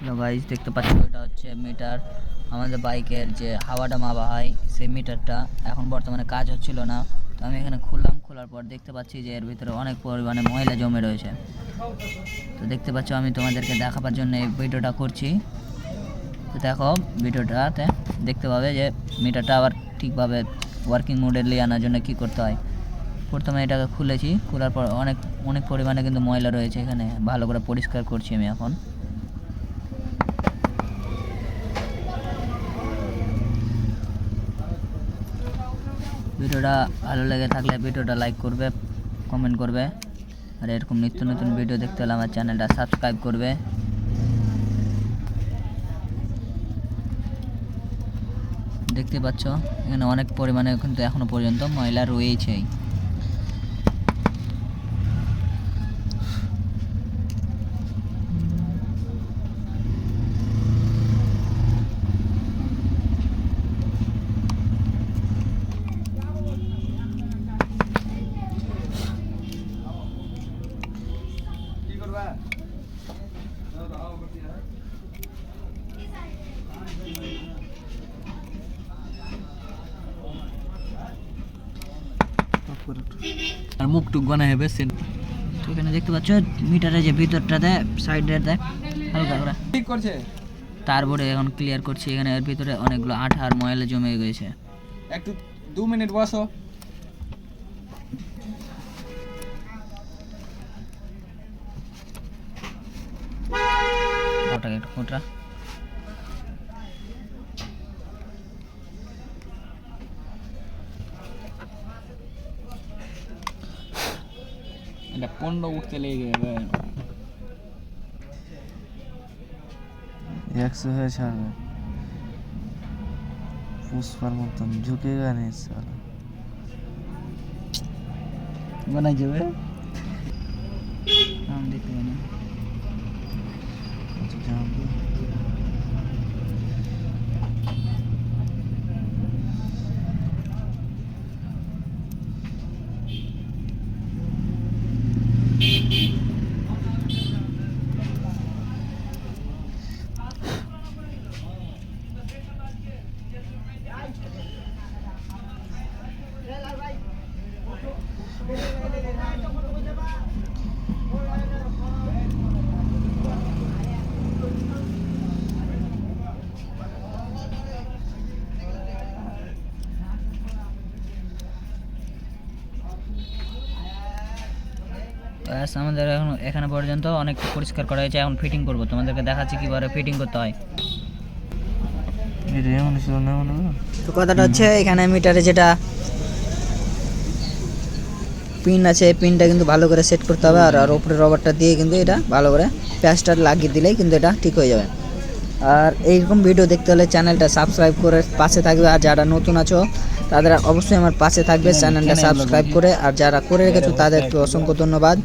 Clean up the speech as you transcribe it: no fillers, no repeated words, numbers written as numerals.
Hello guys, দেখতে পাচ্ছ এটা হচ্ছে মিটার। আমাদের বাইকের যে হাওয়াটা মাপা হয় সেই মিটারটা এখন বর্তমানে কাজ হচ্ছিল না, তো আমি এখানে খুললাম। খোলার পর দেখতে পাচ্ছি যে এর ভিতরে অনেক পরিমাণে ময়লা জমে রয়েছে। তো দেখতে পাচ্ছ আমি তোমাদেরকে দেখাবার জন্য এই ভিডিওটা করছি। তো দেখো ভিডিওটাতে দেখতে পাবে যে মিটারটা আবার ঠিকভাবে ওয়ার্কিং মোডে নিয়ে আনার জন্য কী করতে হয়। প্রথমে এটাকে খুলেছি, খোলার পর অনেক অনেক পরিমাণে কিন্তু ময়লা রয়েছে এখানে। ভালো করে পরিষ্কার করছি আমি এখন। ভিডিওটা ভালো লেগে থাকলে ভিডিওটা লাইক করবে, কমেন্ট করবে, আর এরকম নিত্য নতুন ভিডিও দেখতে হলে আমার চ্যানেলটা সাবস্ক্রাইব করবে। দেখতে পাচ্ছ এখানে অনেক পরিমাণে কিন্তু এখনো পর্যন্ত ময়লা রয়েছেই। আর মুখ টুক বানা হবে তো এখানে দেখতে পাচ্ছ মিটারের যে ভিতরটাতে সাইডে দেখ হালকা করে ঠিক করছে, তারপরে এখন ক্লিয়ার করছি। এখানে এর ভিতরে অনেকগুলো আঠা আর ময়লা জমে গেছে। একটু 2 মিনিট বসো। ওটাকে একটু ফোটা। এটা 15 উঠতে লেগে যাবে। 100 হয়ে ছাড়বে, পুষ্পার মতন ঝুঁকেগা নেই সালা। বানাই যাবে আমি দেখতে পাই না। ব্যাস, আমাদের এখন এখানে পর্যন্ত অনেক পরিষ্কার করা হয়েছে। এখন ফিটিং করব, তোমাদেরকে দেখাচ্ছি কীভাবে ফিটিং করতে হয়। তো কথাটা হচ্ছে এখানে মিটারে যেটা পিন আছে পিনটা কিন্তু ভালো করে সেট করতে হবে, আর উপরে রবারটা দিয়ে কিন্তু এটা ভালো করে প্যাচটা লাগিয়ে দিলেই কিন্তু এটা ঠিক হয়ে যাবে। আর এইরকম ভিডিও দেখতে হলে চ্যানেলটা সাবস্ক্রাইব করে পাশে থাকবে, আর যারা নতুন আছো তাদের অবশ্যই আমার পাশে থাকবে চ্যানেলটা সাবস্ক্রাইব করে, আর যারা করে রেখেছো তাদেরকে অসংখ্য ধন্যবাদ।